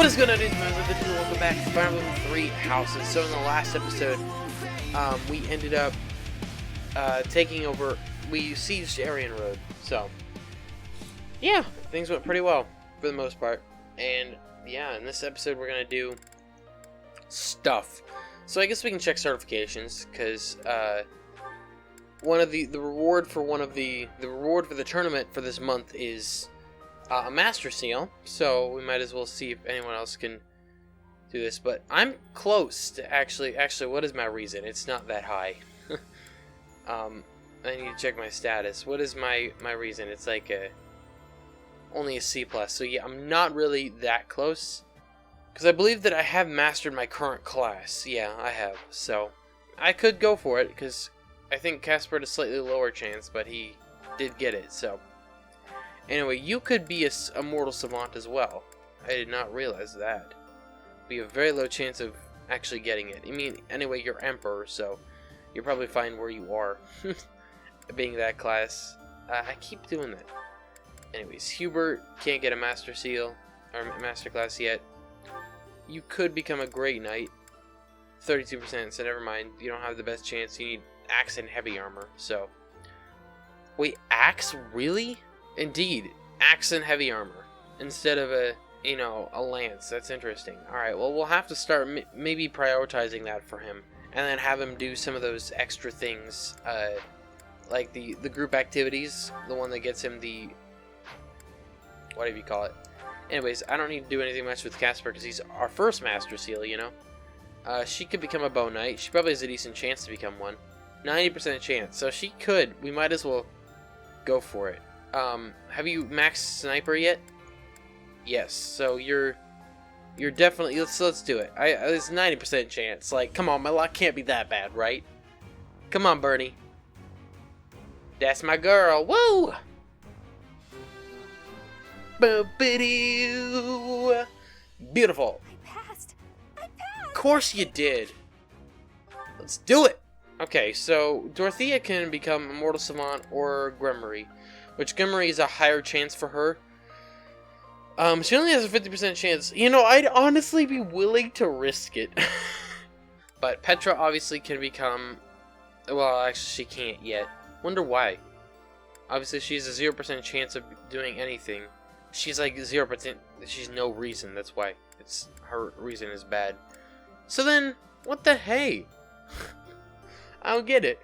What is going on, dudes? Welcome back to Fire Emblem 3 Houses. So in the last episode, we ended up taking over. We sieged Aryan Road. So yeah, things went pretty well for the most part. And yeah, in this episode we're gonna do stuff. So I guess we can check certifications because one of the reward for the tournament for this month is a master seal, so we might as well see if anyone else can do this. But I'm close to actually, what is my reason? It's not that high. I need to check my status. What is my reason? It's like only a C+. So yeah, I'm not really that close, because I believe that I have mastered my current class. Yeah, I have. So I could go for it, because I think Casper had a slightly lower chance, but he did get it. So anyway, you could be a mortal savant as well. I did not realize that. We have a very low chance of actually getting it. I mean, anyway, you're Emperor, so you're probably fine where you are. Being that class. I keep doing that. Anyways, Hubert can't get a Master Seal, or Master Class yet. You could become a Great Knight. 32%, so never mind. You don't have the best chance. You need Axe and Heavy Armor, so. Wait, Axe? Really? Indeed, Axe and Heavy Armor instead of a lance. That's interesting. Alright, well, we'll have to start maybe prioritizing that for him, and then have him do some of those extra things, like the group activities, the one that gets him the, whatever you call it. Anyways, I don't need to do anything much with Casper because he's our first Master Seal, you know. She could become a Bow Knight. She probably has a decent chance to become one. 90% chance. So she could. We might as well go for it. Have you maxed Sniper yet? Yes. So you're definitely, let's do it. There's 90% chance. Like, come on, my luck can't be that bad, right? Come on, Bernie. That's my girl. Woo! Boop-a-doo. Beautiful. I passed. Of course you did. Let's do it. Okay, so Dorothea can become a Mortal Savant or Grimoire, which Grimoire is a higher chance for her. She only has a 50% chance. You know, I'd honestly be willing to risk it. But Petra obviously can become, well, actually she can't yet. Wonder why. Obviously she has a 0% chance of doing anything. She's like 0%, she's no reason, that's why. It's her reason is bad. So then, what the hey? I don't get it.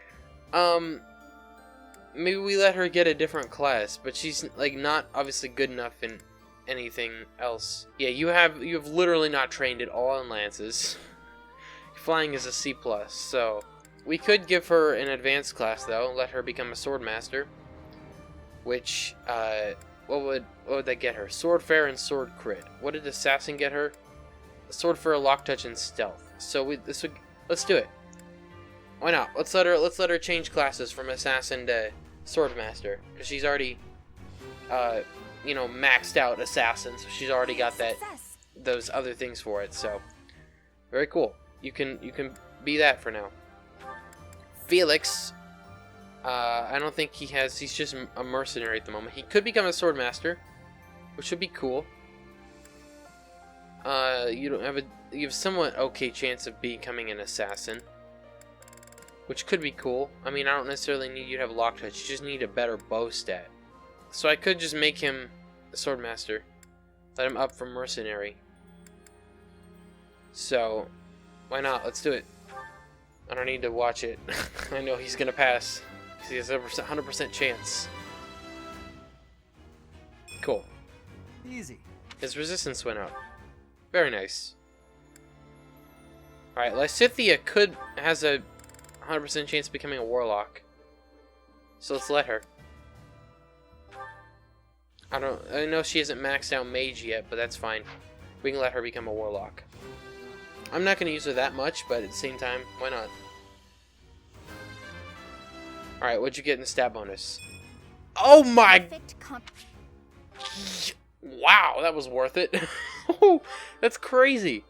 Maybe we let her get a different class, but she's like not obviously good enough in anything else. Yeah, you have literally not trained at all in lances. Flying is a C+, so we could give her an advanced class though, let her become a sword master. Which what would that get her? Sword fair and sword crit. What did assassin get her? Sword fair, lock touch, and stealth. So let's do it. Why not? Let's let her change classes from assassin to sword master, because she's already maxed out assassin, so she's already got those other things for it. So very cool. You can be that for now. Felix, I don't think he's just a mercenary at the moment. He could become a sword master, which would be cool. You have somewhat okay chance of becoming an assassin, which could be cool. I mean, I don't necessarily need you to have lock touch. You just need a better bow stat. So I could just make him a sword master, let him up from mercenary. So why not? Let's do it. I don't need to watch it. I know he's gonna pass. He has a 100% chance. Cool. Easy. His resistance went up. Very nice. Alright, Lysithea has a 100% chance of becoming a warlock. So let's let her. I know she hasn't maxed out mage yet, but that's fine. We can let her become a warlock. I'm not going to use her that much, but at the same time, why not? Alright, what'd you get in the stat bonus? Oh my! Wow, that was worth it. That's crazy.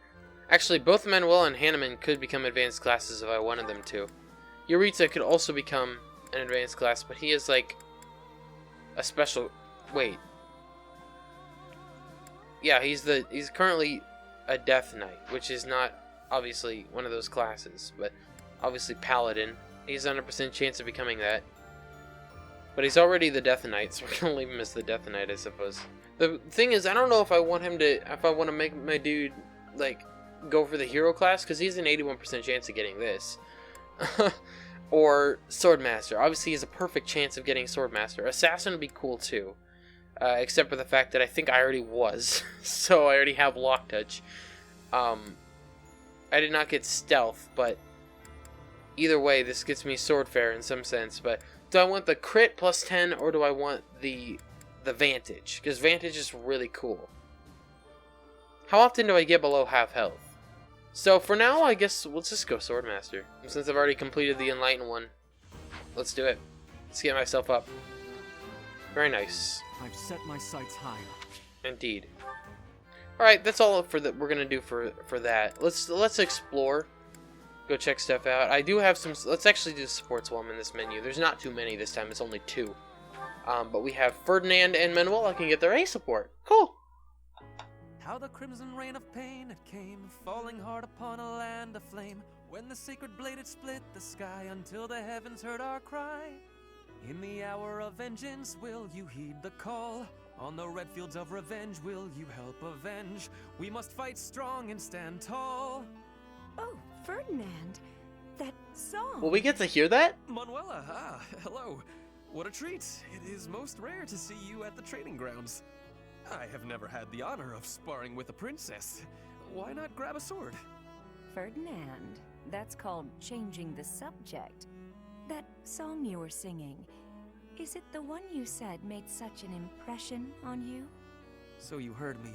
Actually, both Manuel and Hanneman could become advanced classes if I wanted them to. Yuritsa could also become an advanced class, but he is like a special. Wait. Yeah, he's currently a Death Knight, which is not obviously one of those classes, but obviously Paladin. He's 100% chance of becoming that. But he's already the Death Knight, so we're gonna leave him as the Death Knight, I suppose. The thing is, I don't know if I want to make my dude, like, go for the hero class, because he's an 81% chance of getting this. Or Swordmaster. Obviously, he has a perfect chance of getting Swordmaster. Assassin would be cool, too. Except for the fact that I think I already was. So I already have Lock Touch. I did not get Stealth, but either way, this gets me Swordfarer in some sense. But do I want the crit plus 10, or do I want the Vantage? Because Vantage is really cool. How often do I get below half health? So for now, I guess we'll just go Swordmaster. Since I've already completed the Enlightened one. Let's do it. Let's get myself up. Very nice. I've set my sights higher. Indeed. Alright, that's all for that we're gonna do for that. Let's explore. Go check stuff out. I do have some. Let's actually do the supports while I'm in this menu. There's not too many this time. It's only 2. But we have Ferdinand and Manuela can get their A support. Cool. How the crimson rain of pain it came, falling hard upon a land aflame, when the sacred blade it split the sky, until the heavens heard our cry. In the hour of vengeance will you heed the call? On the red fields of revenge will you help avenge? We must fight strong and stand tall. Oh, Ferdinand, that song. Will we get to hear that? Manuela, hello. What a treat. It is most rare to see you at the training grounds. I have never had the honor of sparring with a princess. Why not grab a sword? Ferdinand, that's called changing the subject. That song you were singing, is it the one you said made such an impression on you? So you heard me.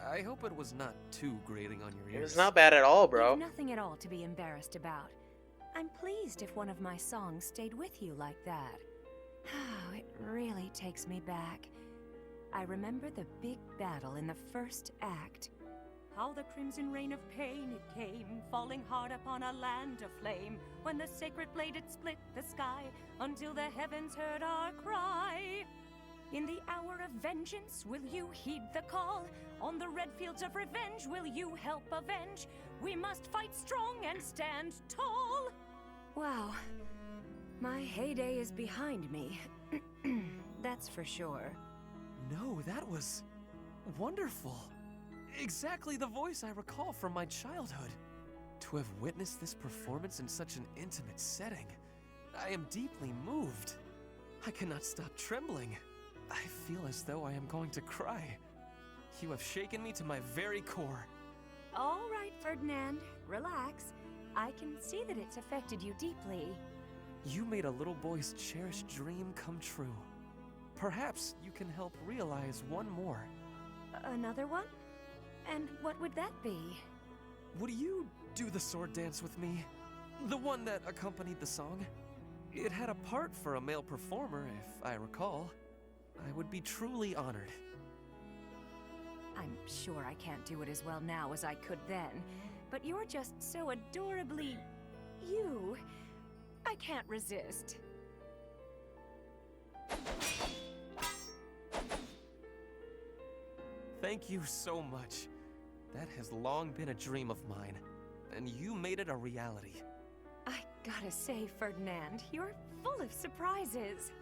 I hope it was not too grating on your ears. It was not bad at all, bro. You've nothing at all to be embarrassed about. I'm pleased if one of my songs stayed with you like that. Oh, it really takes me back. I remember the big battle in the first act. How the crimson rain of pain it came, falling hard upon a land aflame, when the sacred blade it split the sky, until the heavens heard our cry. In the hour of vengeance will you heed the call? On the red fields of revenge will you help avenge? We must fight strong and stand tall. Wow. My heyday is behind me. That's for sure. No, that was wonderful. Exactly the voice I recall from my childhood. To have witnessed this performance in such an intimate setting, I am deeply moved. I cannot stop trembling. I feel as though I am going to cry. You have shaken me to my very core. All right, Ferdinand, relax. I can see that it's affected you deeply. You made a little boy's cherished dream come true. Perhaps you can help realize one more. Another one? And what would that be? Would you do the sword dance with me? The one that accompanied the song? It had a part for a male performer, if I recall. I would be truly honored. I'm sure I can't do it as well now as I could then, but you're just so adorably... you. I can't resist. Thank you so much. That has long been a dream of mine, and you made it a reality. I gotta say, Ferdinand, you're full of surprises.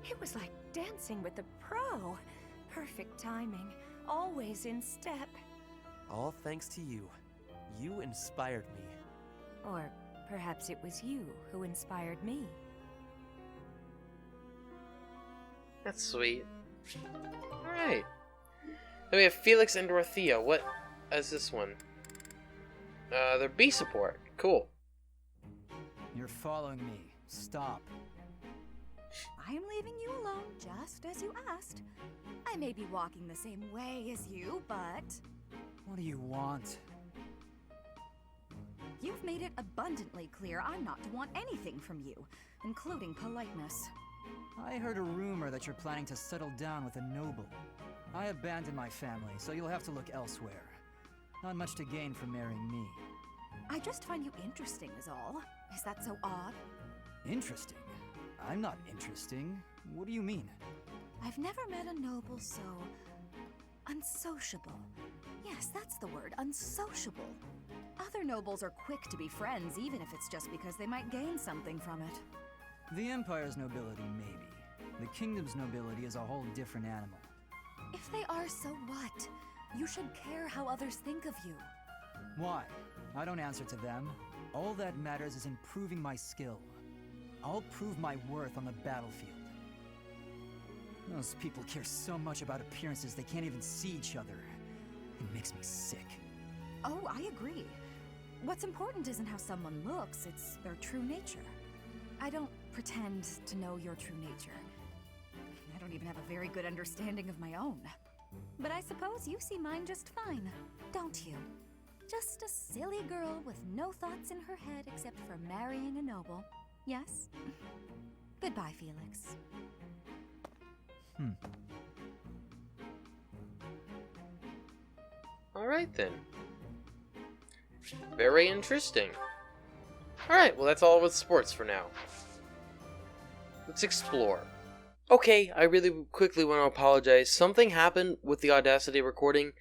It was like dancing with a pro. Perfect timing, always in step. All thanks to you. You inspired me. Or perhaps it was you who inspired me. That's sweet. Alright. Then we have Felix and Dorothea. What is this one? They're B support. Cool. You're following me. Stop. I am leaving you alone, just as you asked. I may be walking the same way as you, but... What do you want? You've made it abundantly clear I'm not to want anything from you, including politeness. I heard a rumor that you're planning to settle down with a noble. I abandoned my family, so you'll have to look elsewhere. Not much to gain from marrying me. I just find you interesting is all. Is that so odd? Interesting? I'm not interesting. What do you mean? I've never met a noble so... Unsociable. Yes, that's the word, unsociable. Other nobles are quick to be friends, even if it's just because they might gain something from it. The Empire's nobility, maybe. The Kingdom's nobility is a whole different animal. If they are, so what? You should care how others think of you. Why? I don't answer to them. All that matters is improving my skill. I'll prove my worth on the battlefield. Those people care so much about appearances they can't even see each other. It makes me sick. Oh, I agree. What's important isn't how someone looks, it's their true nature. I don't pretend to know your true nature. I don't even have a very good understanding of my own. But I suppose you see mine just fine, don't you? Just a silly girl with no thoughts in her head except for marrying a noble. Yes? Goodbye, Felix. Alright then. Very interesting. Alright, well that's all with sports for now. Let's explore. Okay, I really quickly want to apologize. Something happened with the Audacity recording,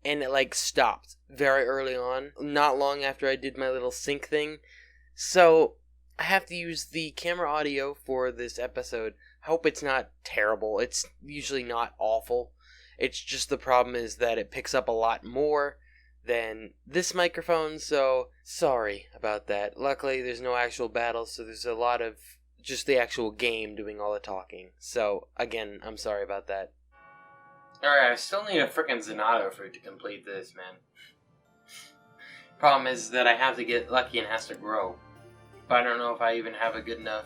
and it like stopped very early on, not long after I did my little sync thing. So, I have to use the camera audio for this episode. I hope it's not terrible. It's usually not awful. It's just the problem is that it picks up a lot more than this microphone, so sorry about that. Luckily, there's no actual battle, so there's a lot of just the actual game doing all the talking. So, again, I'm sorry about that. Alright, I still need a frickin' Zenato fruit to complete this, man. Problem is that I have to get lucky and it has to grow. But I don't know if I even have a good enough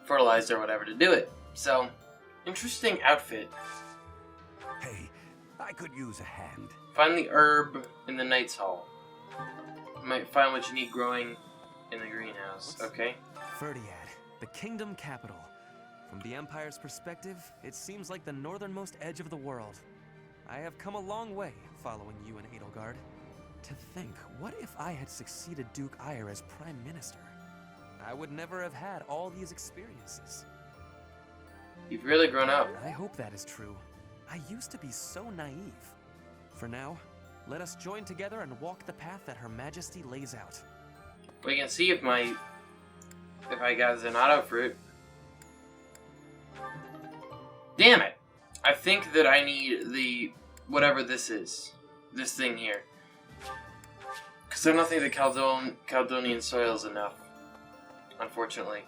fertilizer or whatever to do it. So, interesting outfit. Hey, I could use a hand. Find the herb in the Knight's Hall. You might find what you need growing in the greenhouse. Okay. Ferdiad, the kingdom capital. From the Empire's perspective, it seems like the northernmost edge of the world. I have come a long way following you in Edelgard. To think, what if I had succeeded Duke Ire as Prime Minister? I would never have had all these experiences. You've really grown up. I hope that is true. I used to be so naive. For now, let us join together and walk the path that Her Majesty lays out. We can see if I got Zenato fruit. Damn it! I think that I need the whatever this is. This thing here. Because I don't think the Caledonian soil is enough. Unfortunately.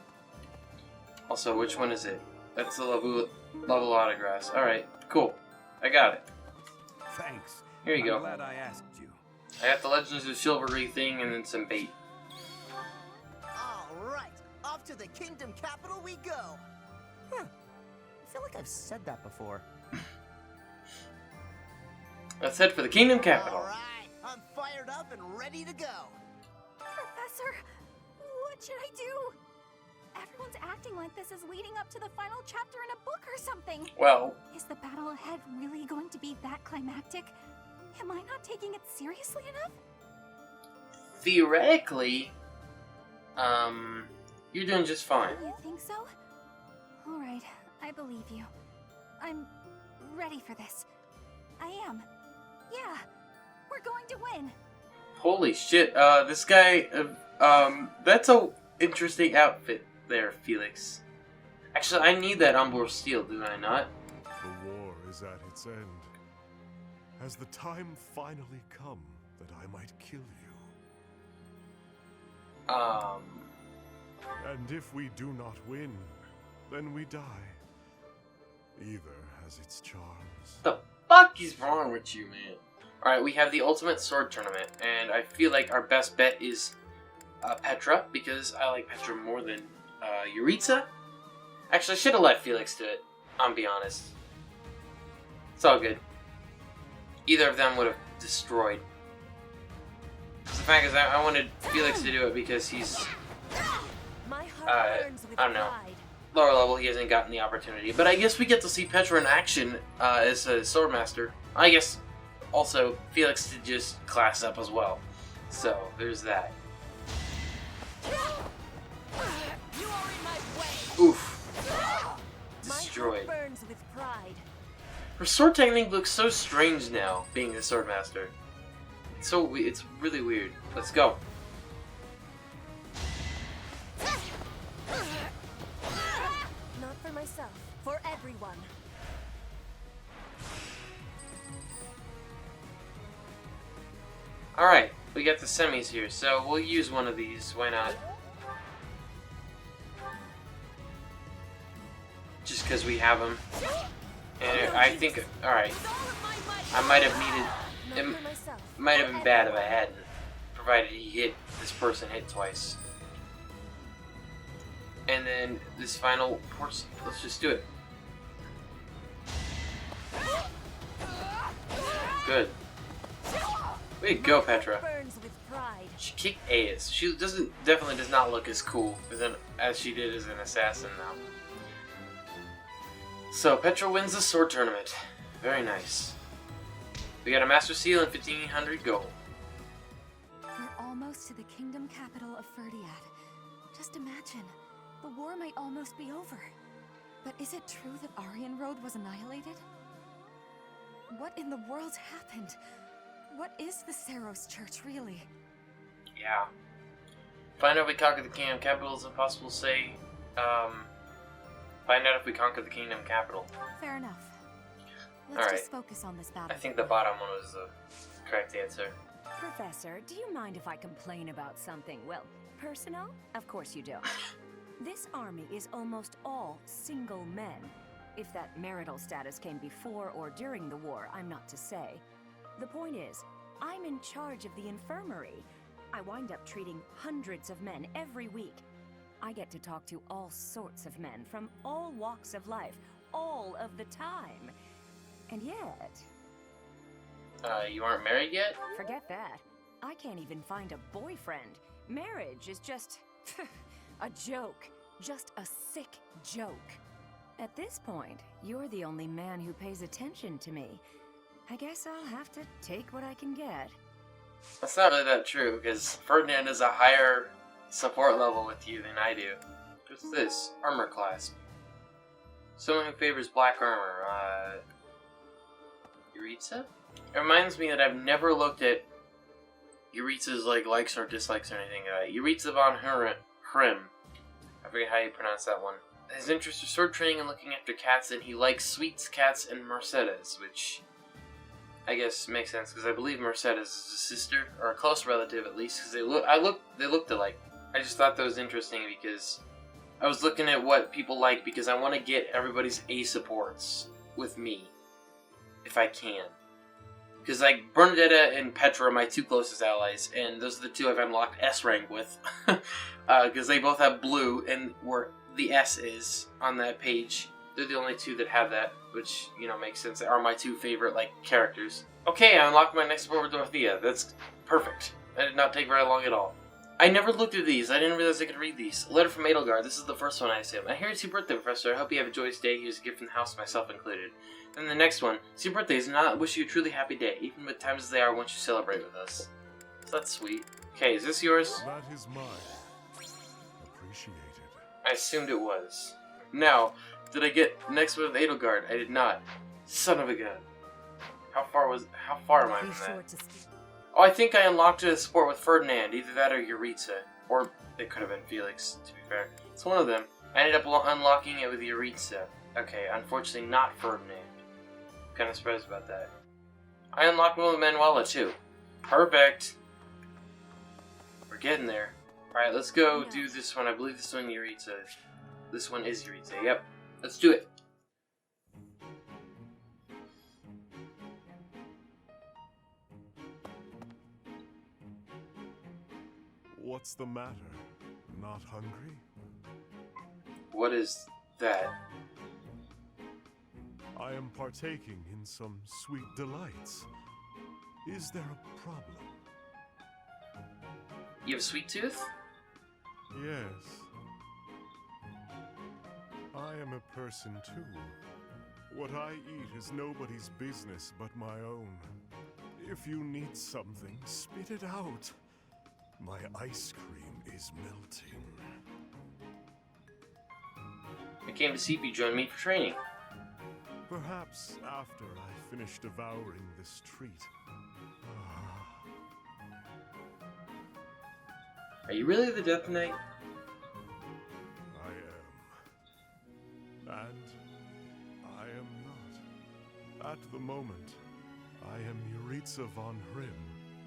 Also, which one is it? That's the level autograss. Alright, cool. I got it. Thanks. Here you go. I'm glad I asked you. I got the Legends of Chivalry thing and then some bait. Alright, off to the kingdom capital we go! Huh. I feel like I've said that before. Let's head for the Kingdom Capital. Alright, I'm fired up and ready to go! Professor, what should I do? Everyone's acting like this is leading up to the final chapter in a book or something. Well, Is the battle ahead really going to be that climactic? Am I not taking it seriously enough? theoretically, you're doing just fine. You think so? Alright, I believe you. I'm ready for this. I am. Yeah, we're going to win. Holy shit, this guy, that's a interesting outfit there, Felix. Actually, I need that Umbral Steel, do I not? The war is at its end. Has the time finally come that I might kill you? And if we do not win, then we die. Either has its charms. The fuck is wrong with you, man? Alright, we have the Ultimate Sword Tournament, and I feel like our best bet is Petra, because I like Petra more than Yuritsa. Actually, I should have let Felix do it, I'll be honest. It's all good. Either of them would have destroyed. The fact is, I wanted Felix to do it because he's, My heart burns with I don't know, pride. lower level, he hasn't gotten the opportunity. But I guess we get to see Petra in action as a Swordmaster. I guess also Felix did just class up as well. So, there's that. You are in my way. Oof. My Destroyed. heart burns with pride. Her sword technique looks so strange now, being the sword master. It's really weird. Let's go. Not for myself, for everyone. Alright, we got the semis here, so we'll use one of these. Why not? Just because we have them. And I think, alright, I might have needed, it might have been bad if I hadn't, provided this person hit twice. And then this final portion, let's just do it. Good. Way to go, Petra. Burns with pride. She kicked ass. She definitely does not look as cool as she did as an assassin now. So Petra wins the sword tournament. Very nice. We got a master seal and 1500 gold. We're almost to the kingdom capital of Ferdiad. Just imagine, the war might almost be over. But is it true that Aryan Road was annihilated? What in the world happened? What is the Saros Church, really? Yeah. Find out if we conquer the kingdom capital is impossible to say. Find out if we conquer the kingdom capital. Fair enough. Let's just focus on this battle. I think the bottom one was the correct answer. Professor, do you mind if I complain about something, well, personal? Of course you don't. This army is almost all single men. If that marital status came before or during the war, I'm not to say. The point is, I'm in charge of the infirmary. I wind up treating hundreds of men every week. I get to talk to all sorts of men from all walks of life, all of the time. And yet... You aren't married yet? Forget that. I can't even find a boyfriend. Marriage is just... a joke. Just a sick joke. At this point, you're the only man who pays attention to me. I guess I'll have to take what I can get. That's not really that true, because Ferdinand is a higher support level with you than I do. What's this? Armor class. Someone who favors black armor. Yuritsa? It reminds me that I've never looked at Yuritsa's likes or dislikes or anything like that. Yuritsa von Hrim. I forget how you pronounce that one. His interest is sword training and looking after cats, and he likes sweets, cats, and Mercedes, which I guess makes sense because I believe Mercedes is a sister or a close relative at least. Because they looked alike. I just thought that was interesting because I was looking at what people like because I want to get everybody's A supports with me if I can. Because like Bernadetta and Petra are my two closest allies, and those are the two I've unlocked S rank with because they both have blue and where the S is on that page. They're the only two that have that, which, you know, makes sense. They are my two favorite, characters. Okay, I unlocked my next support with Dorothea. That's perfect. That did not take very long at all. I never looked at these. I didn't realize I could read these. A letter from Edelgard. This is the first one, I assume. I hear it's your birthday, Professor. I hope you have a joyous day. Here's a gift from the house, myself included. Then the next one. It's your birthday. Is not wish you a truly happy day, even with times as they are, once you celebrate with us. So that's sweet. Okay, is this yours? That is mine. Appreciated. I assumed it was. Now, did I get next one with Edelgard? I did not. Son of a gun. How far am I from that? Oh, I think I unlocked a support with Ferdinand. Either that or Yuritsa. Or it could have been Felix, to be fair. It's one of them. I ended up unlocking it with Yuritsa. Okay, unfortunately not Ferdinand. Kind of surprised about that. I unlocked one with Manuela, too. Perfect. We're getting there. Alright, let's go do this one. I believe this one Yuritsa. This one is Yuritsa. Yep. Let's do it. What's the matter? Not hungry? What is that? I am partaking in some sweet delights. Is there a problem? You have a sweet tooth? Yes. I am a person too. What I eat is nobody's business but my own. If you need something, spit it out. My ice cream is melting. I came to see if you joined me for training. Perhaps after I finish devouring this treat. Are you really the Death Knight? I am. And I am not. At the moment, I am Yuritsa von Hrim.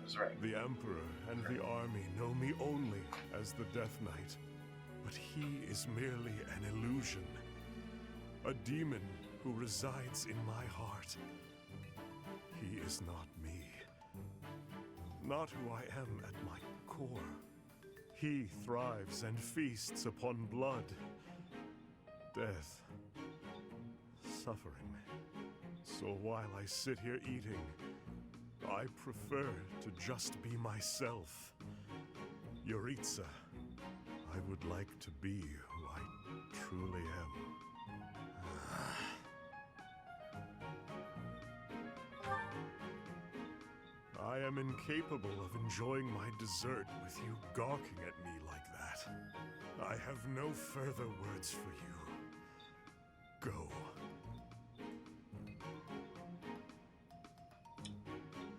That's right. The Emperor and the army know me only as the Death Knight. But he is merely an illusion. A demon who resides in my heart. He is not me. Not who I am at my core. He thrives and feasts upon blood, death, suffering. So while I sit here eating, I prefer to just be myself. Yuritsa, I would like to be who I truly am. I am incapable of enjoying my dessert with you gawking at me like that. I have no further words for you. Go.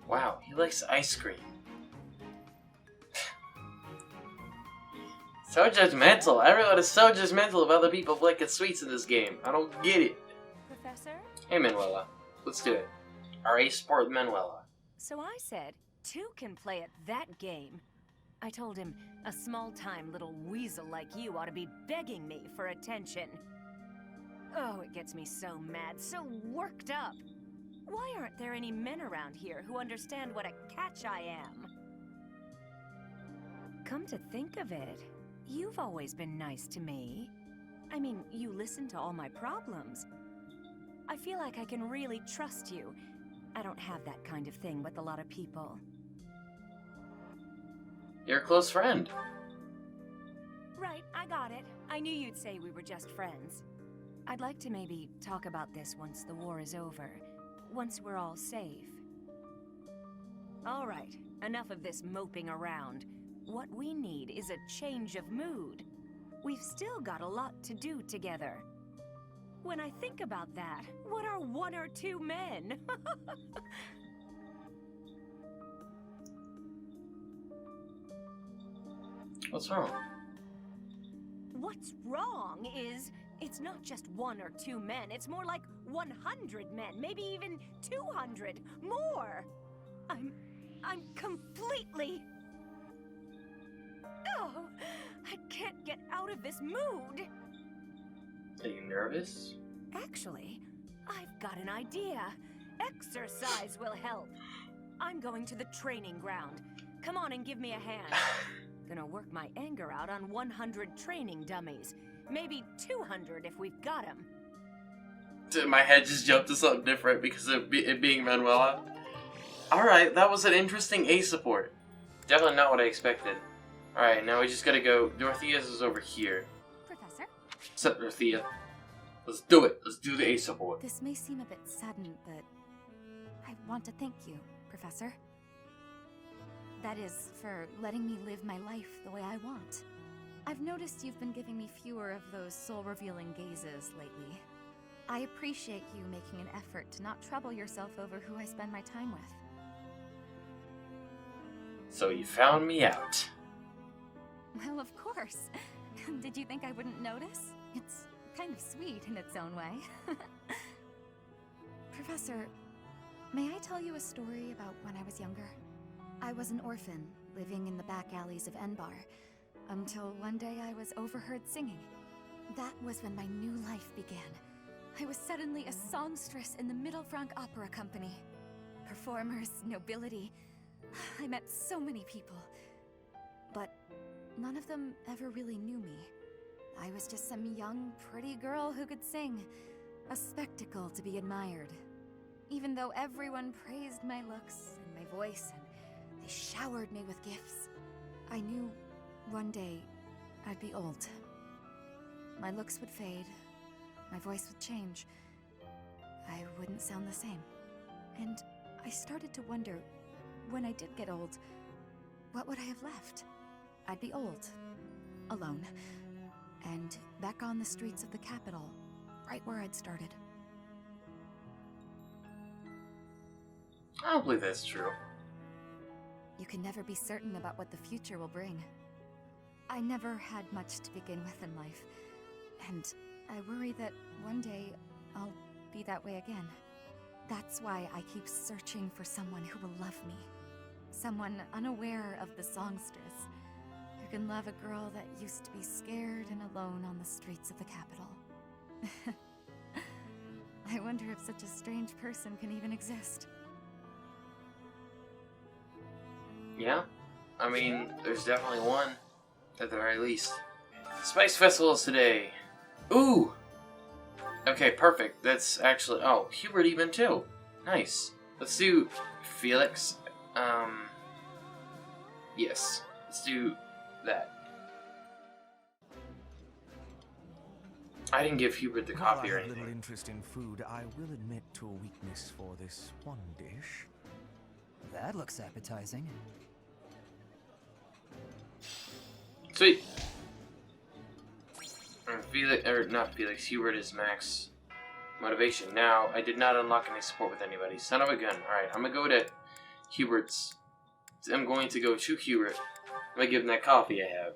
Wow, he likes ice cream. So judgmental. Everyone is so judgmental of other people liking sweets in this game. I don't get it. Professor? Hey, Manuela. Let's do it. R.A. Sport Manuela. So I said, two can play at that game. I told him, a small-time little weasel like you ought to be begging me for attention. Oh, it gets me so mad, so worked up. Why aren't there any men around here who understand what a catch I am? Come to think of it, you've always been nice to me. I mean, you listen to all my problems. I feel like I can really trust you. I don't have that kind of thing with a lot of people. You're a close friend. Right, I got it. I knew you'd say we were just friends. I'd like to maybe talk about this once the war is over. Once we're all safe. All right, enough of this moping around. What we need is a change of mood. We've still got a lot to do together. When I think about that, what are one or two men? What's wrong? What's wrong is, it's not just one or two men, it's more like 100 men, maybe even 200, more! I'm completely... Oh, I can't get out of this mood! Are you nervous? Actually, I've got an idea. Exercise will help. I'm going to the training ground. Come on and give me a hand. Gonna work my anger out on 100 training dummies. Maybe 200 if we've got them. My head just jumped to something different because of it being Manuela. Alright, that was an interesting A support. Definitely not what I expected. Alright, now we just gotta go. Dorothea's is over here. Professor? What's up, Dorothea? Let's do it. Let's do the A support. This may seem a bit sudden, but I want to thank you, Professor. That is, for letting me live my life the way I want. I've noticed you've been giving me fewer of those soul-revealing gazes lately. I appreciate you making an effort to not trouble yourself over who I spend my time with. So you found me out. Well, of course. Did you think I wouldn't notice? It's kind of sweet in its own way. Professor, may I tell you a story about when I was younger? I was an orphan, living in the back alleys of Enbar, until one day I was overheard singing. That was when my new life began. I was suddenly a songstress in the Middle Frank Opera Company. Performers, nobility. I met so many people. But none of them ever really knew me. I was just some young, pretty girl who could sing. A spectacle to be admired. Even though everyone praised my looks and my voice, and they showered me with gifts, I knew one day I'd be old. My looks would fade, my voice would change. I wouldn't sound the same. And I started to wonder, when I did get old, what would I have left? I'd be old, alone, and back on the streets of the capital, right where I'd started. I don't believe that's true. You can never be certain about what the future will bring. I never had much to begin with in life, and I worry that one day I'll be that way again. That's why I keep searching for someone who will love me. Someone unaware of the songstress, who can love a girl that used to be scared and alone on the streets of the capital. I wonder if such a strange person can even exist. Yeah, I mean, there's definitely one, at the very least. Spice Festival is today. Ooh! Okay, perfect. That's actually... Oh, Hubert even too. Nice. Let's do Felix. Yes. Let's do that. I didn't give Hubert the coffee or While I have little anything. interest in food, I will admit to a weakness for this one dish. That looks appetizing. Sweet. Felix, or not Felix, Hubert is max motivation. Now, I did not unlock any support with anybody. Son of a gun. Alright, I'm gonna go to Hubert's. I'm going to go to Hubert. I'm gonna give him that coffee I have.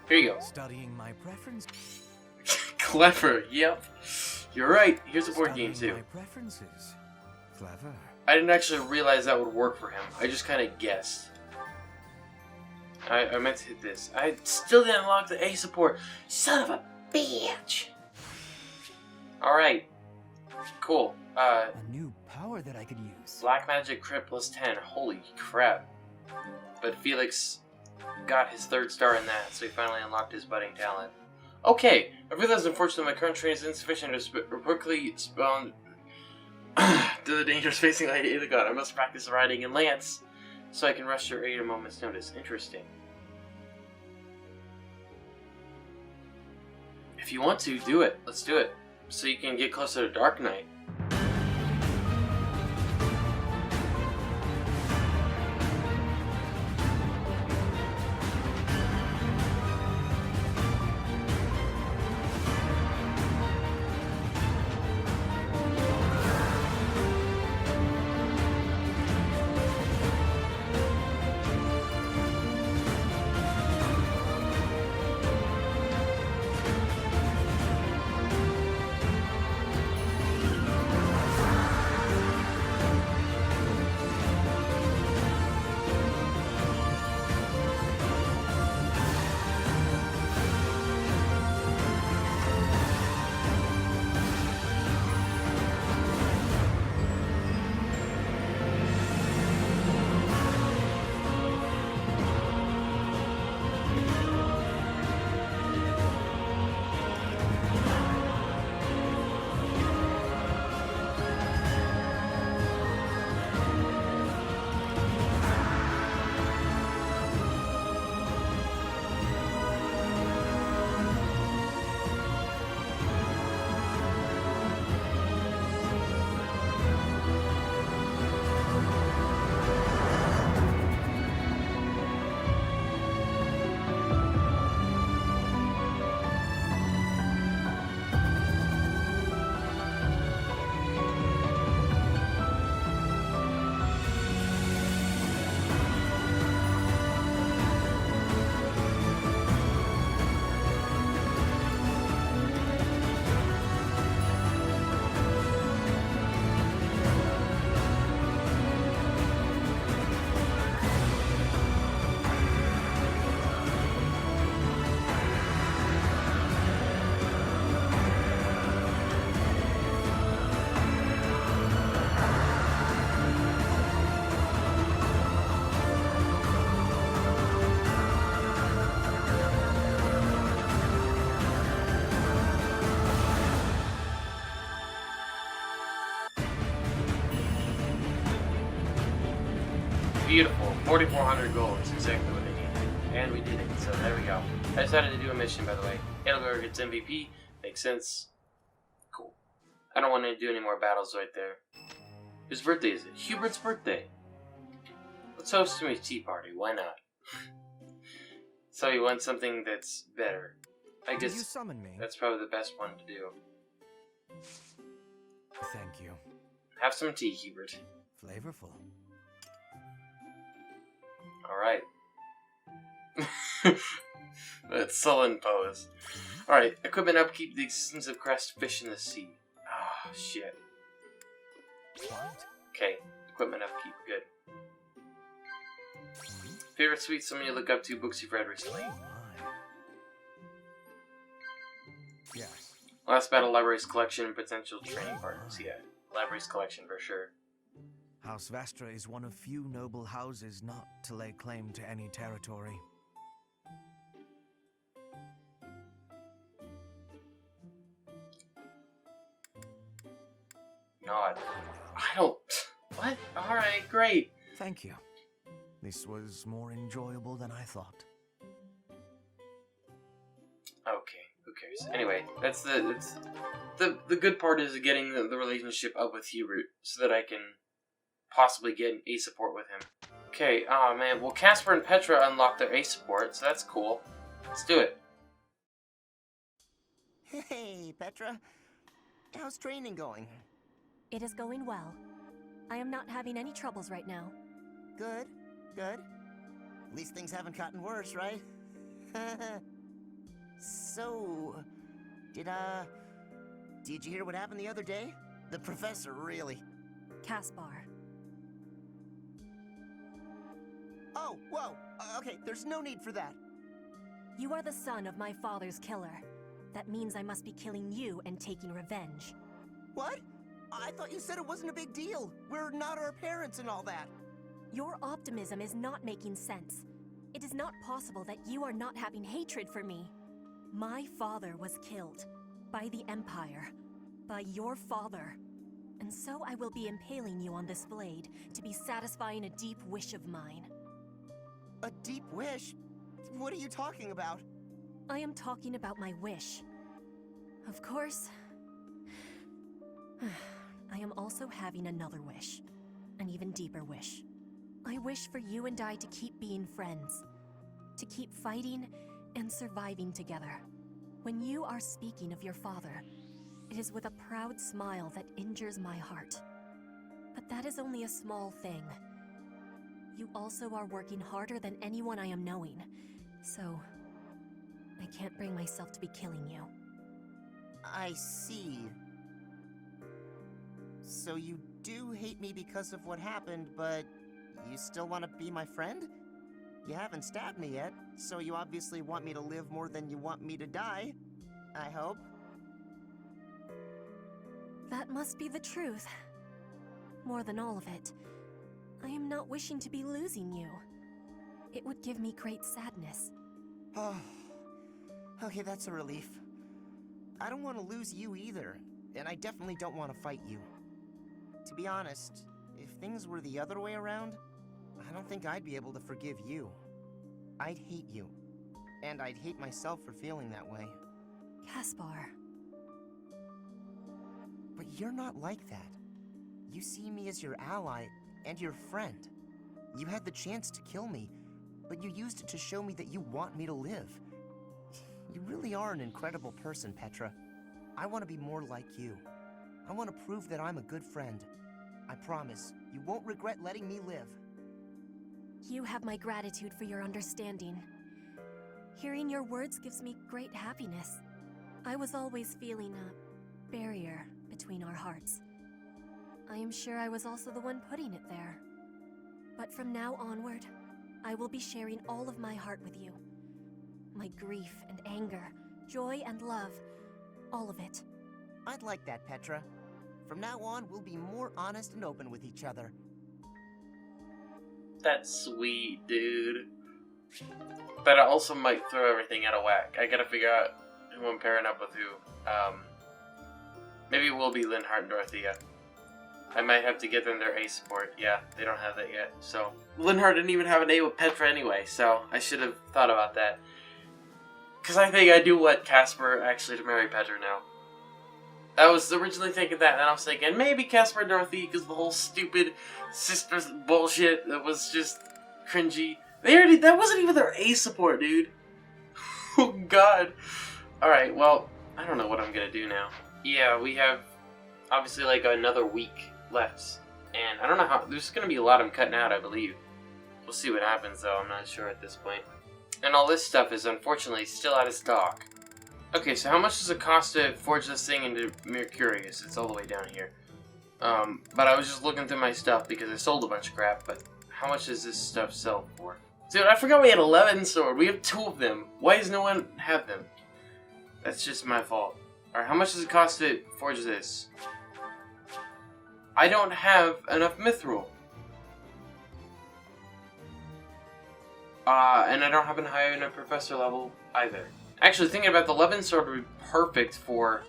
Here you go. Studying my preference. Clever, yep. You're right. Here's a board game Studying too. my preferences. Clever. I didn't actually realize that would work for him. I just kind of guessed. I meant to hit this. I still didn't unlock the A support. Son of a bitch. Alright. Cool. A new power that I could use. Black Magic Crit plus 10. Holy crap. But Felix got his 3rd star in that, so he finally unlocked his budding talent. Okay, I realize unfortunately my current training is insufficient to quickly spawn to the dangers facing Lady Iligon. I must practice riding in Lance so I can rush your aid at a moment's notice. Interesting. If you want to, do it. Let's do it. So you can get closer to Dark Knight. Beautiful. 4,400 gold is exactly what I needed. And we did it, so there we go. I decided to do a mission, by the way. Edelgard gets MVP. Makes sense. Cool. I don't want to do any more battles right there. Whose birthday is it? Hubert's birthday. Let's host him a tea party. Why not? So you want something that's better. I Did you guess summon me? that's probably the best one to do. Thank you. Have some tea, Hubert. Flavorful. Alright. That sullen pose. Alright, equipment upkeep, the existence of crest fish in the sea. Ah, shit. What? Okay, equipment upkeep, good. Favorite sweet, someone you look up to, books you've read recently. Oh my. Yes. Last battle, library's collection, and potential training partners. Yeah, library's collection for sure. House Vastra is one of few noble houses not to lay claim to any territory. God. I don't... What? Alright, great. Thank you. This was more enjoyable than I thought. Okay, who cares? Anyway, that's the good part is getting the relationship up with Hubert so that I can possibly get an A support with him. Okay, oh man, well Casper and Petra unlocked their A support, so that's cool. Let's do it. Hey, Petra. How's training going? It is going well. I am not having any troubles right now. Good, good. At least things haven't gotten worse, right? So, did you hear what happened the other day? The professor, really. Caspar. Oh, whoa, okay, there's no need for that. You are the son of my father's killer. That means I must be killing you and taking revenge. What? I thought you said it wasn't a big deal. We're not our parents and all that. Your optimism is not making sense. It is not possible that you are not having hatred for me. My father was killed. By the Empire. By your father. And so I will be impaling you on this blade to be satisfying a deep wish of mine. A deep wish? What are you talking about? I am talking about my wish. Of course, I am also having another wish. An even deeper wish. I wish for you and I to keep being friends. To keep fighting and surviving together. When you are speaking of your father, it is with a proud smile that injures my heart. But that is only a small thing. You also are working harder than anyone I am knowing, so I can't bring myself to be killing you. I see. So you do hate me because of what happened, but you still want to be my friend? You haven't stabbed me yet, so you obviously want me to live more than you want me to die. I hope. That must be the truth. More than all of it, I am not wishing to be losing you. It would give me great sadness. Oh, okay, that's a relief. I don't want to lose you either, and I definitely don't want to fight you. To be honest, if things were the other way around, I don't think I'd be able to forgive you. I'd hate you, and I'd hate myself for feeling that way. Caspar. But you're not like that. You see me as your ally and your friend. You had the chance to kill me, but you used it to show me that you want me to live. You really are an incredible person, Petra. I want to be more like you. I want to prove that I'm a good friend. I promise, you won't regret letting me live. You have my gratitude for your understanding. Hearing your words gives me great happiness. I was always feeling a barrier between our hearts. I am sure I was also the one putting it there. But from now onward, I will be sharing all of my heart with you. My grief and anger, joy and love, all of it. I'd like that, Petra. From now on, we'll be more honest and open with each other. That's sweet, dude. But I also might throw everything out of whack. I gotta figure out who I'm pairing up with who. Maybe it will be Linhardt and Dorothea. I might have to get them their A support. Yeah, they don't have that yet. So Linhardt didn't even have an A with Petra anyway, so I should have thought about that. Because I think I do want Casper actually to marry Petra now. I was originally thinking that, and then I was thinking maybe Casper and Dorothea because the whole stupid sisters bullshit that was just cringy. That wasn't even their A support, dude. Oh god. Alright, well, I don't know what I'm gonna do now. Yeah, we have obviously like another week left And I don't know how... There's going to be a lot I'm cutting out, I believe. We'll see what happens, though. I'm not sure at this point. And all this stuff is, unfortunately, still out of stock. Okay, so how much does it cost to forge this thing into Mercurius? It's all the way down here. But I was just looking through my stuff because I sold a bunch of crap, but how much does this stuff sell for? Dude, I forgot we had 11 swords. We have 2 of them. Why does no one have them? That's just my fault. Alright, how much does it cost to forge this? I don't have enough mithril. And I don't have a high enough professor level either. Actually, thinking about the 11 sword would be perfect for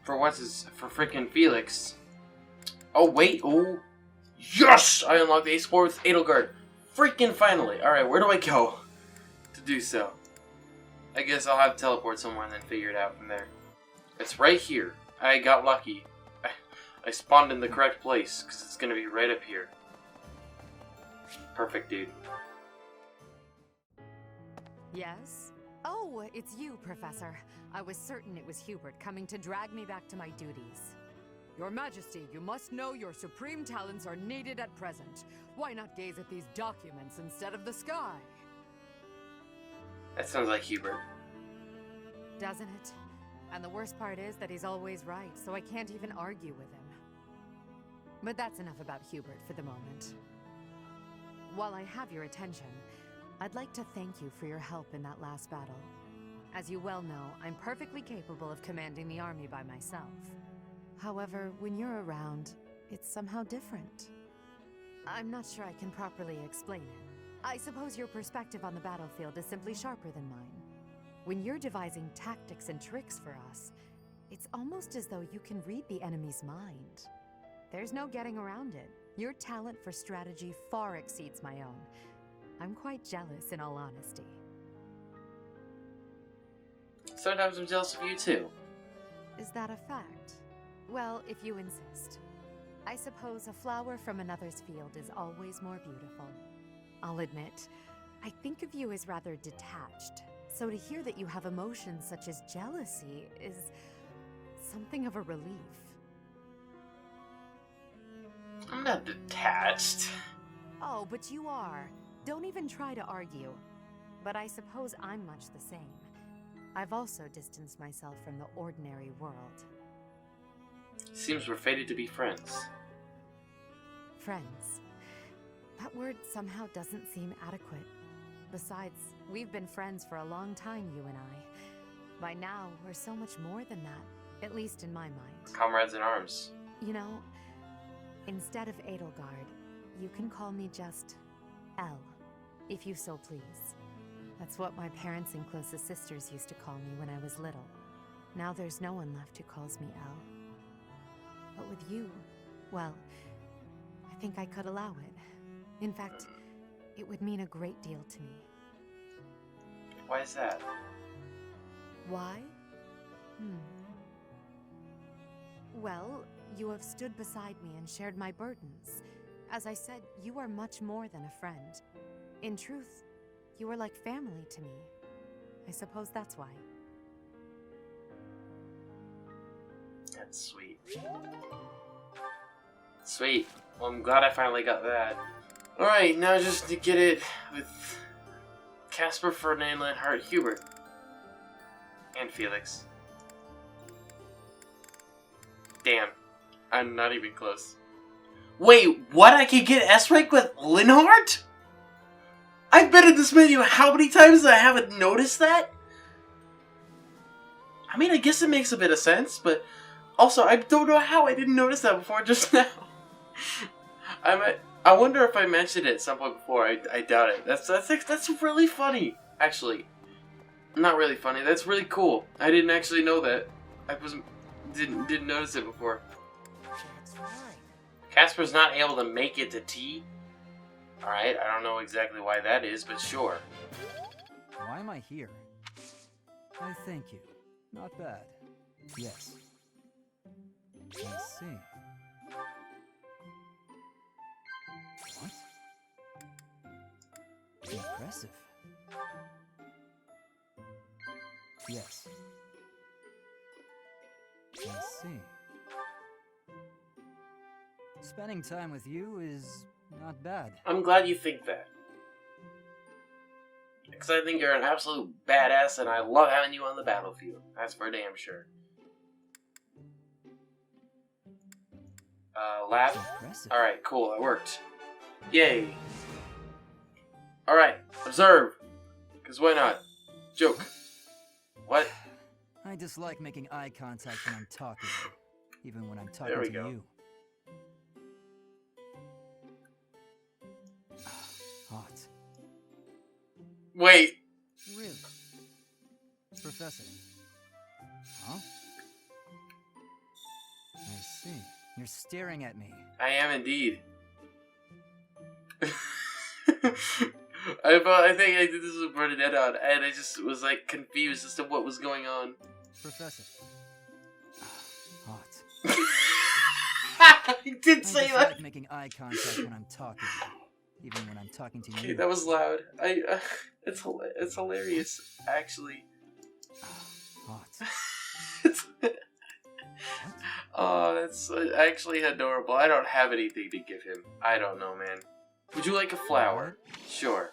freaking Felix. Oh, wait, oh. Yes! I unlocked the exp with Edelgard. Freaking finally. Alright, where do I go to do so? I guess I'll have to teleport somewhere and then figure it out from there. It's right here. I got lucky. I spawned in the correct place, because it's going to be right up here. Perfect, dude. Yes? Oh, it's you, Professor. I was certain it was Hubert coming to drag me back to my duties. Your Majesty, you must know your supreme talents are needed at present. Why not gaze at these documents instead of the sky? That sounds like Hubert. Doesn't it? And the worst part is that he's always right, so I can't even argue with him. But that's enough about Hubert for the moment. While I have your attention, I'd like to thank you for your help in that last battle. As you well know, I'm perfectly capable of commanding the army by myself. However, when you're around, it's somehow different. I'm not sure I can properly explain it. I suppose your perspective on the battlefield is simply sharper than mine. When you're devising tactics and tricks for us, it's almost as though you can read the enemy's mind. There's no getting around it. Your talent for strategy far exceeds my own. I'm quite jealous, in all honesty. Sometimes I'm jealous of you, too. Is that a fact? Well, if you insist. I suppose a flower from another's field is always more beautiful. I'll admit, I think of you as rather detached, so to hear that you have emotions such as jealousy is something of a relief. I'm not detached. Oh, but you are. Don't even try to argue. But I suppose I'm much the same. I've also distanced myself from the ordinary world. Seems we're fated to be friends. Friends. That word somehow doesn't seem adequate. Besides, we've been friends for a long time, you and I. By now, we're so much more than that, at least in my mind. Comrades in arms. You know, instead of Edelgard, you can call me just Elle, if you so please. That's what my parents and closest sisters used to call me when I was little. Now there's no one left who calls me Elle. But with you, well, I think I could allow it. In fact, it would mean a great deal to me. Why is that? Why? Well, you have stood beside me and shared my burdens. As I said, you are much more than a friend. In truth, you are like family to me. I suppose that's why. That's sweet. Sweet. Well, I'm glad I finally got that. Alright, now just to get it with Caspar, Ferdinand, Linhart, Hubert. And Felix. Damn. I'm not even close. Wait, what? I can get S-rank with Linhart? I've been in this menu how many times and I haven't noticed that? I mean, I guess it makes a bit of sense, but also, I don't know how I didn't notice that before just now. I wonder if I mentioned it at some point before. I doubt it. That's really funny, actually. Not really funny. That's really cool. I didn't actually know that. Didn't notice it before. Casper's not able to make it to T. Alright, I don't know exactly why that is, but sure. Why am I here? I thank you. Not bad. Yes. I see. What? Impressive. Yes. I see. Spending time with you is not bad. I'm glad you think that. Because I think you're an absolute badass and I love having you on the battlefield. That's for damn sure. Laugh? Impressive. Alright, cool, it worked. Yay. Alright, observe. Because why not? Joke. What? I dislike making eye contact when I'm talking, even when I'm talking There we to go. you. Hot. Wait. Really? Professor? Huh? I see. You're staring at me. I am indeed. I think I did this with Bernadette on, and I just was like confused as to what was going on. Professor. Hot. I did say I that. dislike making eye contact when I'm talking, even when I'm talking to Okay, you. that was loud. It's hilarious, actually. Hot. Oh, that's actually adorable. I don't have anything to give him. I don't know, man. Would you like a flower? Sure.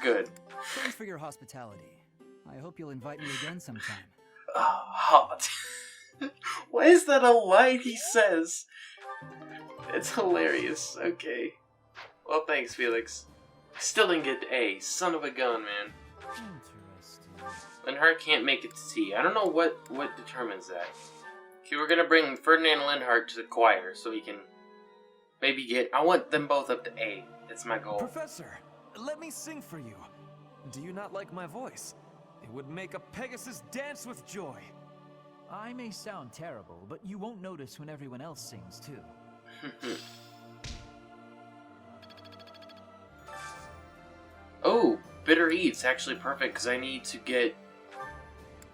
Good. Thanks for your hospitality. I hope you'll invite me again sometime. Oh, hot. Why is that a line he says? It's hilarious. Okay. Well, thanks, Felix. Still didn't get the A. Son of a gun, man. Interesting. Linhart can't make it to T. I don't know what determines that. Okay, we're gonna bring Ferdinand Linhart to the choir so he can maybe get... I want them both up to A. That's my goal. Professor, let me sing for you. Do you not like my voice? It would make a Pegasus dance with joy. I may sound terrible, but you won't notice when everyone else sings too. Oh, Bitter Eat's actually perfect because I need to get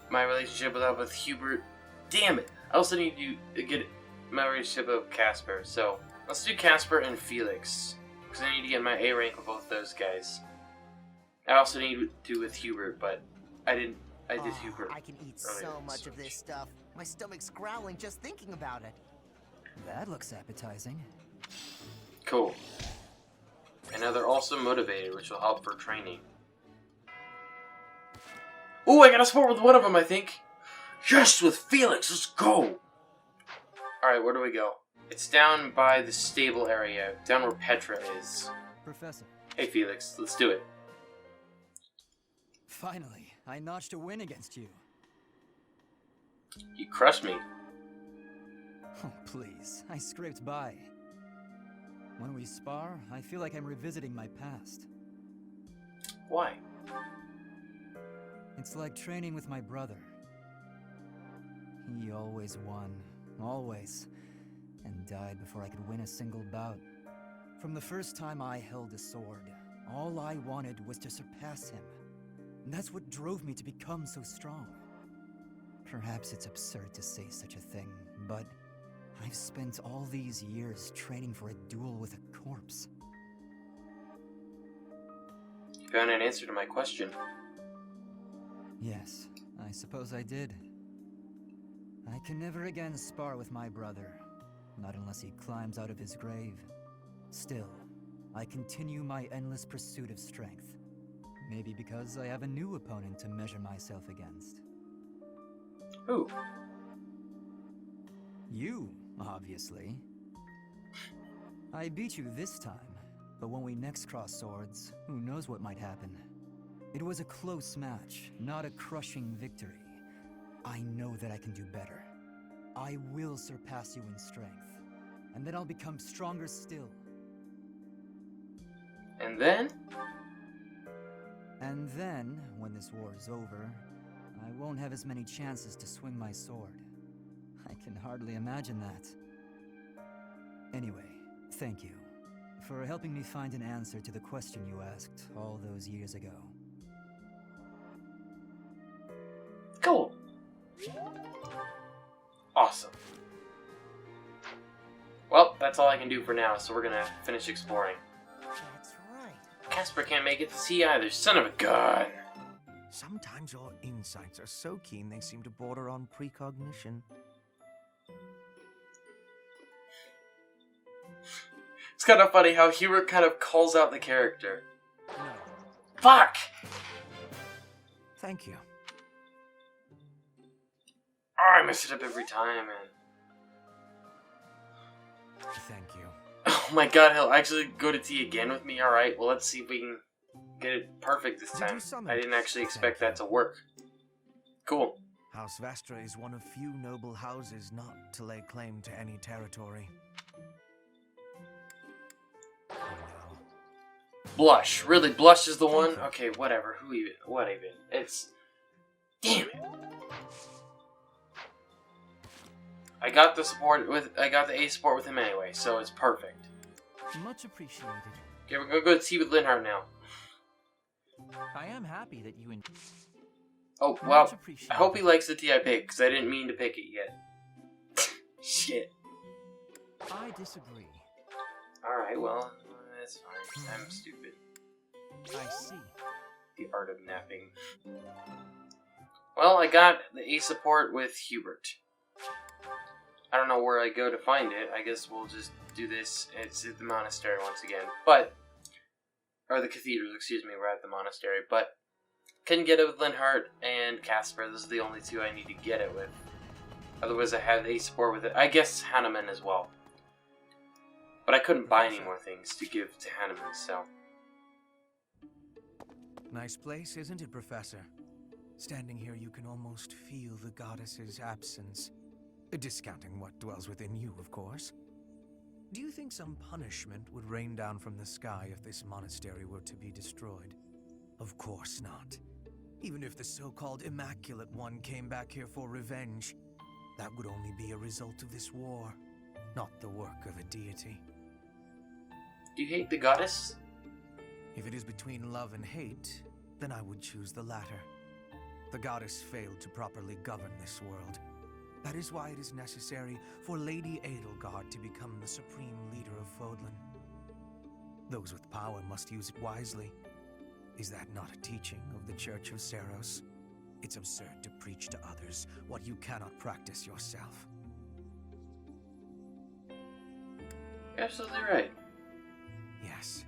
my relationship with Hubert. Damn it! I also need to get my relationship with Casper. So let's do Casper and Felix because I need to get my A rank with both those guys. I also need to do with Hubert, but I did Hubert. I can eat earlier so in much of this stuff. My stomach's growling just thinking about it. That looks appetizing. Cool. And now they're also motivated, which will help for training. Ooh, I got a sport with one of them, I think. Yes, with Felix, let's go! Alright, where do we go? It's down by the stable area, down where Petra is. Professor. Hey, Felix, let's do it. Finally, I notched a win against you. You crushed me. Oh, please. I scraped by. When we spar, I feel like I'm revisiting my past. Why? It's like training with my brother. He always won. Always. And died before I could win a single bout. From the first time I held a sword, all I wanted was to surpass him. And that's what drove me to become so strong. Perhaps it's absurd to say such a thing, but I've spent all these years training for a duel with a corpse. You found an answer to my question. Yes, I suppose I did. I can never again spar with my brother, not unless he climbs out of his grave. Still, I continue my endless pursuit of strength. Maybe because I have a new opponent to measure myself against. Who? You, obviously. I beat you this time, but when we next cross swords, who knows what might happen. It was a close match, not a crushing victory. I know that I can do better. I will surpass you in strength, and then I'll become stronger still. And then? And then, when this war is over, I won't have as many chances to swing my sword. I can hardly imagine that. Anyway, thank you for helping me find an answer to the question you asked all those years ago. Cool. Awesome. Well, that's all I can do for now, so we're gonna finish exploring. That's right. Casper can't make it to sea either, son of a gun. Sometimes your insights are so keen they seem to border on precognition. It's kind of funny how Hubert kind of calls out the character. No. Fuck! Thank you. Oh, I mess it up every time, man. Thank you. Oh my god, he'll actually go to tea again with me? Alright, well let's see if we can get it perfect this Did you time. summon? I didn't actually expect that to work. Cool. House Vastra is one of few noble houses not to lay claim to any territory. Oh, no. Blush. Really, Blush is the one? Okay, whatever. Who even? What even? It's... Damn it. I got the A support with him anyway, so it's perfect. Much appreciated. Okay, we're gonna go to tea with Linhardt now. I am happy that you Oh, well, I hope he likes the tea I picked, because I didn't mean to pick it yet. Shit. I disagree. Alright, well, that's fine. I'm stupid. I see. The art of napping. Well, I got the A support with Hubert. I don't know where I go to find it. I guess we'll just do this. It's at the monastery once again. But, or the cathedral, excuse me, we're at the monastery. But, couldn't get it with Linhardt and Casper. Those are the only two I need to get it with. Otherwise I have A support with it. I guess Hanneman as well. But I couldn't buy any more things to give to Hanneman, so. Nice place, isn't it, Professor? Standing here, you can almost feel the goddess's absence. Discounting what dwells within you, of course. Do you think some punishment would rain down from the sky if this monastery were to be destroyed? Of course not. Even if the so-called Immaculate One came back here for revenge, that would only be a result of this war, not the work of a deity. Do you hate the goddess? If it is between love and hate, then I would choose the latter. The goddess failed to properly govern this world. That is why it is necessary for Lady Edelgard to become the supreme leader of Fodlan. Those with power must use it wisely. Is that not a teaching of the Church of Seros? It's absurd to preach to others what you cannot practice yourself. You're absolutely right. Yes.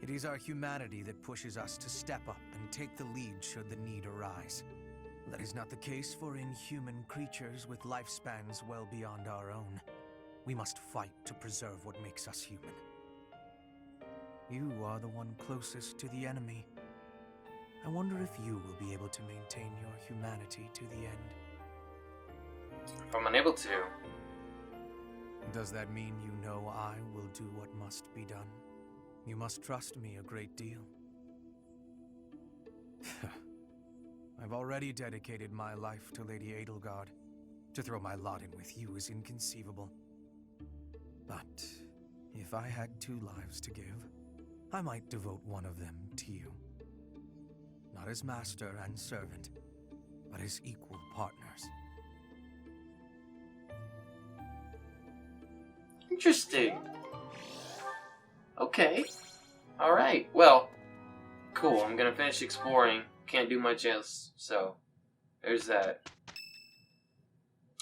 It is our humanity that pushes us to step up and take the lead should the need arise. That is not the case for inhuman creatures with lifespans well beyond our own. We must fight to preserve what makes us human. You are the one closest to the enemy. I wonder if you will be able to maintain your humanity to the end. If I'm unable to. Does that mean you know I will do what must be done? You must trust me a great deal. I've already dedicated my life to Lady Edelgard. To throw my lot in with you is inconceivable. But if I had 2 lives to give, I might devote one of them to you. Not as master and servant, but as equal partners. Interesting. Okay. Alright, well, cool. I'm gonna finish exploring. Can't do much else, so there's that.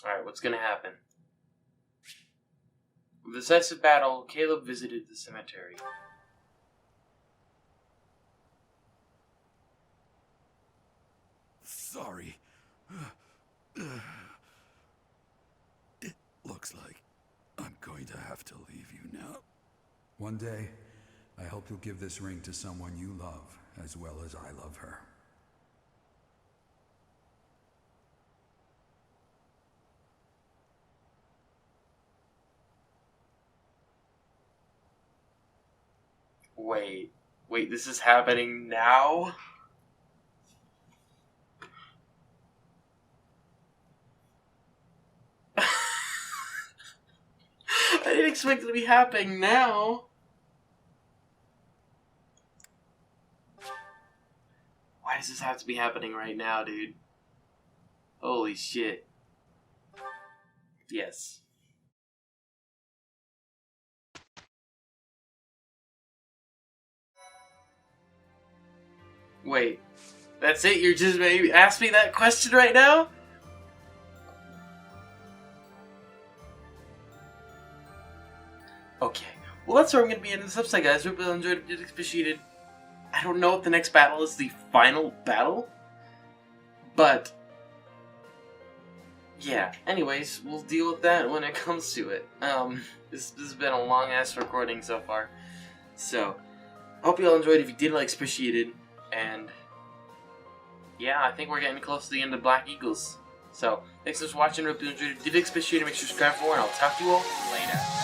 Alright, what's gonna happen? With the decisive battle, Caleb visited the cemetery. Sorry. It looks like I'm going to have to leave you now. One day, I hope you'll give this ring to someone you love as well as I love her. Wait, this is happening now? I didn't expect it to be happening now. Why does this have to be happening right now, dude? Holy shit. Yes. Wait, that's it? You're just maybe ask me that question right now? Okay, well, that's where I'm going to be ending this episode, guys. Hope you enjoyed it. Did appreciate it. I don't know if the next battle is the final battle, but yeah. Anyways, we'll deal with that when it comes to it. This has been a long ass recording so far, so hope you all enjoyed. If you did, like, appreciate it, and yeah, I think we're getting close to the end of Black Eagles. So thanks for watching. Hope you enjoyed it. Did appreciate it. Make sure to subscribe for more, and I'll talk to you all later.